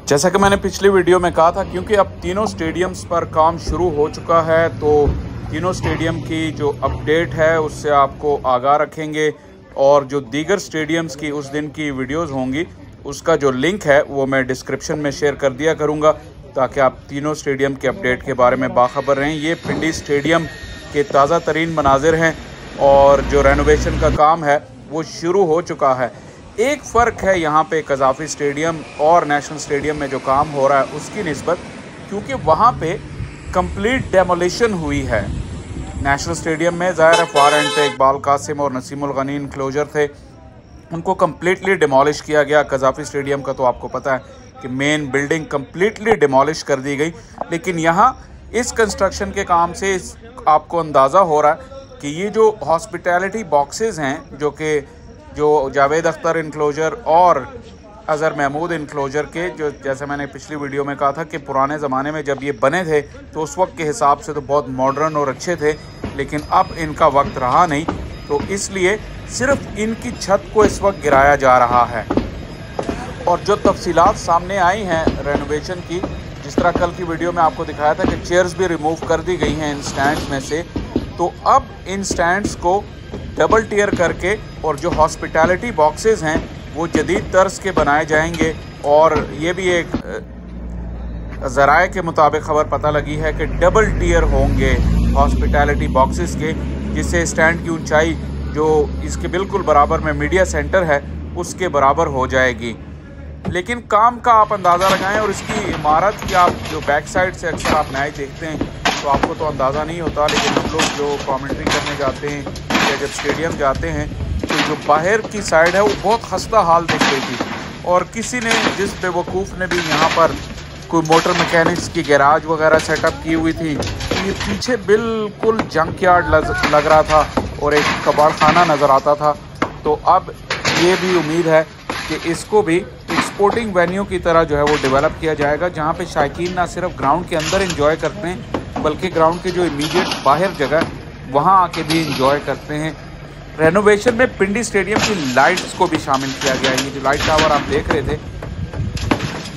जैसा कि मैंने पिछली वीडियो में कहा था, क्योंकि अब तीनों स्टेडियम्स पर काम शुरू हो चुका है तो तीनों स्टेडियम की जो अपडेट है उससे आपको आगाह रखेंगे और जो दीगर स्टेडियम्स की उस दिन की वीडियोस होंगी उसका जो लिंक है वो मैं डिस्क्रिप्शन में शेयर कर दिया करूँगा ताकि आप तीनों स्टेडियम के अपडेट के बारे में बाखबर रहें। ये पिंडी स्टेडियम के ताज़ा तरीन मनाजिर हैं और जो रेनोवेशन का काम है वो शुरू हो चुका है। एक फ़र्क है यहाँ पे कज़ाफ़ी स्टेडियम और नेशनल स्टेडियम में जो काम हो रहा है उसकी निस्बत, क्योंकि वहाँ पे कंप्लीट डेमोलिशन हुई है। नेशनल स्टेडियम में ज़ाहिर है फार एंड पे इकबाल कासिम और नसीमुल गनी इनक्लोजर थे, उनको कम्प्लीटली डिमोलिश किया गया। कज़ाफ़ी स्टेडियम का तो आपको पता है कि मेन बिल्डिंग कम्प्लीटली डिमोलिश कर दी गई, लेकिन यहाँ इस कंस्ट्रक्शन के काम से आपको अंदाज़ा हो रहा है कि ये जो हॉस्पिटैलिटी बॉक्सेस हैं जो जावेद अख्तर इनक्लोजर और अज़हर महमूद इनक्लोजर के, जो जैसे मैंने पिछली वीडियो में कहा था कि पुराने ज़माने में जब ये बने थे तो उस वक्त के हिसाब से तो बहुत मॉडर्न और अच्छे थे, लेकिन अब इनका वक्त रहा नहीं, तो इसलिए सिर्फ इनकी छत को इस वक्त गिराया जा रहा है। और जो तफसीलात सामने आई हैं रेनोवेशन की, जिस तरह कल की वीडियो में आपको दिखाया था कि चेयर्स भी रिमूव कर दी गई हैं इन स्टैंड्स में से, तो अब इन स्टैंड्स को डबल टियर करके और जो हॉस्पिटैलिटी बॉक्सेस हैं वो जदीद तर्ज के बनाए जाएंगे। और ये भी एक ज़राए के मुताबिक ख़बर पता लगी है कि डबल टियर होंगे हॉस्पिटैलिटी बॉक्सेस के, जिससे स्टैंड की ऊंचाई जो इसके बिल्कुल बराबर में मीडिया सेंटर है उसके बराबर हो जाएगी। लेकिन काम का आप अंदाज़ा लगाएं और इसकी इमारत की आप जो बैक साइड से अक्सर आप मैच देखते हैं तो आपको तो अंदाज़ा नहीं होता, लेकिन हम लोग जो कमेंट्री करने जाते हैं या जब स्टेडियम जाते हैं तो जो बाहर की साइड है वो बहुत खस्ता हाल दिख रही थी। और किसी ने, जिस बेवकूफ़ ने भी यहाँ पर कोई मोटर मैकेनिक्स की गैराज वगैरह सेटअप की हुई थी, तो ये पीछे बिल्कुल जंक यार्ड लग रहा था और एक कबाड़ खाना नज़र आता था। तो अब ये भी उम्मीद है कि इसको भी एक स्पोर्टिंग वेन्यू की तरह जो है वो डेवलप किया जाएगा, जहाँ पे शायकीन ना सिर्फ ग्राउंड के अंदर इंजॉय करते हैं बल्कि ग्राउंड के जो इमीडिएट बाहर जगह वहाँ आके भी इंजॉय करते हैं। रेनोवेशन में पिंडी स्टेडियम की लाइट्स को भी शामिल किया गया है। ये जो लाइट टावर आप देख रहे थे,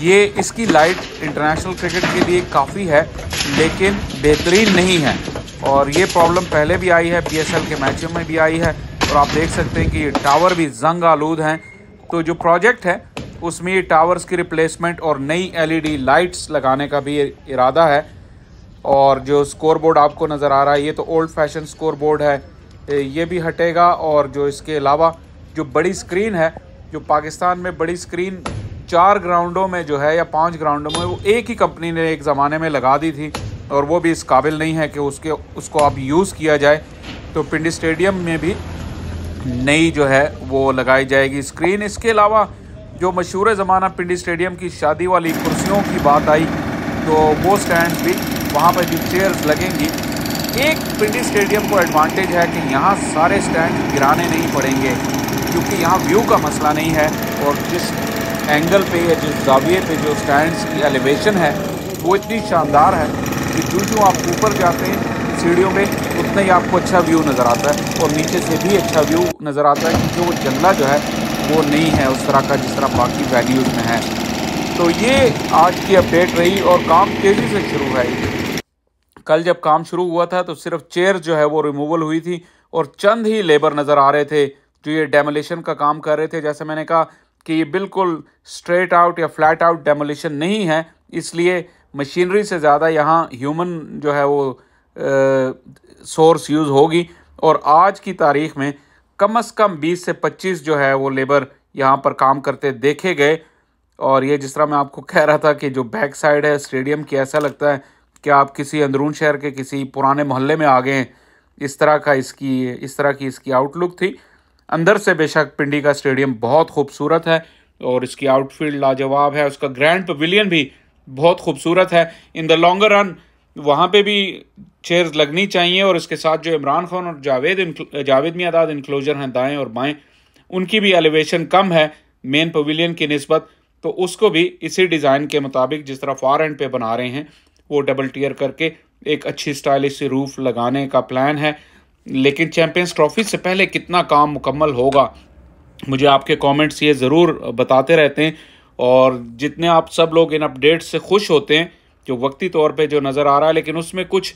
ये इसकी लाइट इंटरनेशनल क्रिकेट के लिए काफ़ी है लेकिन बेहतरीन नहीं है, और ये प्रॉब्लम पहले भी आई है, PSL के मैचों में भी आई है। और आप देख सकते हैं कि ये टावर भी जंग आलूद हैं। तो जो प्रोजेक्ट है उसमें ये टावर्स की रिप्लेसमेंट और नई LED लाइट्स लगाने का भी इरादा है। और जो स्कोर बोर्ड आपको नज़र आ रहा है ये तो ओल्ड फैशन स्कोर बोर्ड है, ये भी हटेगा। और जो इसके अलावा जो बड़ी स्क्रीन है, जो पाकिस्तान में बड़ी स्क्रीन 4 ग्राउंडों में जो है या 5 ग्राउंडों में, वो एक ही कंपनी ने एक ज़माने में लगा दी थी और वो भी इस काबिल नहीं है कि उसको अब यूज़ किया जाए। तो पिंडी स्टेडियम में भी नई जो है वो लगाई जाएगी स्क्रीन। इसके अलावा जो मशहूर ज़माना पिंडी स्टेडियम की शादी वाली कुर्सियों की बात आई, तो वो स्टैंड भी वहाँ पर जो चेयर्स लगेंगी, एक पिंडी स्टेडियम को एडवांटेज है कि यहाँ सारे स्टैंड गिराने नहीं पड़ेंगे क्योंकि यहाँ व्यू का मसला नहीं है। और जिस एंगल पे या जिस जाविये पे जो स्टैंड्स की एलिवेशन है वो इतनी शानदार है कि जो आप ऊपर जाते हैं सीढ़ियों में उतना ही आपको अच्छा व्यू नज़र आता है और नीचे से भी अच्छा व्यू नज़र आता है, क्योंकि वो जंगला जो है वो नहीं है उस तरह का जिस तरह बाकी वैल्यूज़ में है। तो ये आज की अपडेट रही और काम तेज़ी से शुरू है। कल जब काम शुरू हुआ था तो सिर्फ चेयर जो है वो रिमूवल हुई थी और चंद ही लेबर नज़र आ रहे थे जो ये डेमोलिशन का काम कर रहे थे। जैसे मैंने कहा कि ये बिल्कुल स्ट्रेट आउट या फ्लैट आउट डेमोलिशन नहीं है, इसलिए मशीनरी से ज़्यादा यहाँ ह्यूमन जो है वो सोर्स यूज़ होगी। और आज की तारीख़ में कम से कम 20 से 25 जो है वो लेबर यहाँ पर काम करते देखे गए। और ये जिस तरह मैं आपको कह रहा था कि जो बैक साइड है स्टेडियम की, ऐसा लगता है कि आप किसी अंदरून शहर के किसी पुराने मोहल्ले में आ गए हैं। इस तरह की इसकी आउटलुक थी। अंदर से बेशक पिंडी का स्टेडियम बहुत खूबसूरत है और इसकी आउटफील्ड लाजवाब है, उसका ग्रैंड पवेलियन भी बहुत खूबसूरत है। इन द लॉन्गर रन वहाँ पे भी चेयर्स लगनी चाहिए। और इसके साथ जो इमरान खान और जावेद मियादाद इनक्लोजर हैं दाएँ और बाएँ, उनकी भी एलिवेशन कम है मेन पवेलियन की निस्बत, तो उसको भी इसी डिज़ाइन के मुताबिक जिस तरह फार एंड पे बना रहे हैं वो डबल टियर करके एक अच्छी स्टाइलिश सी रूफ लगाने का प्लान है। लेकिन चैंपियंस ट्रॉफी से पहले कितना काम मुकम्मल होगा, मुझे आपके कमेंट्स ये ज़रूर बताते रहते हैं। और जितने आप सब लोग इन अपडेट्स से खुश होते हैं जो वक्ती तौर पे जो नज़र आ रहा है, लेकिन उसमें कुछ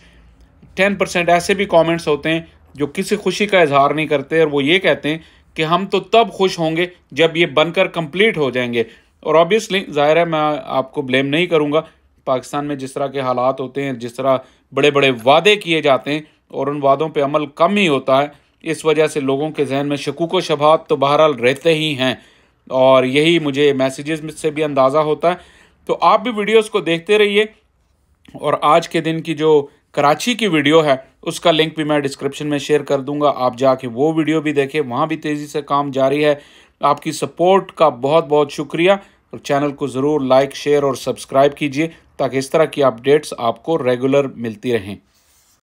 10% ऐसे भी कमेंट्स होते हैं जो किसी खुशी का इजहार नहीं करते और वो ये कहते हैं कि हम तो तब खुश होंगे जब ये बनकर कंप्लीट हो जाएंगे। और ऑब्वियसली ज़ाहिर है मैं आपको ब्लेम नहीं करूँगा, पाकिस्तान में जिस तरह के हालात होते हैं, जिस तरह बड़े बड़े वादे किए जाते हैं और उन वादों पे अमल कम ही होता है, इस वजह से लोगों के जहन में शकूक व शबहात तो बहरहाल रहते ही हैं और यही मुझे मैसेजेस से भी अंदाज़ा होता है। तो आप भी वीडियोस को देखते रहिए और आज के दिन की जो कराची की वीडियो है उसका लिंक भी मैं डिस्क्रिप्शन में शेयर कर दूंगा, आप जाके वो वीडियो भी देखें, वहाँ भी तेज़ी से काम जारी है। आपकी सपोर्ट का बहुत बहुत शुक्रिया और चैनल को ज़रूर लाइक शेयर और सब्सक्राइब कीजिए ताकि इस तरह की अपडेट्स आपको रेगुलर मिलती रहें।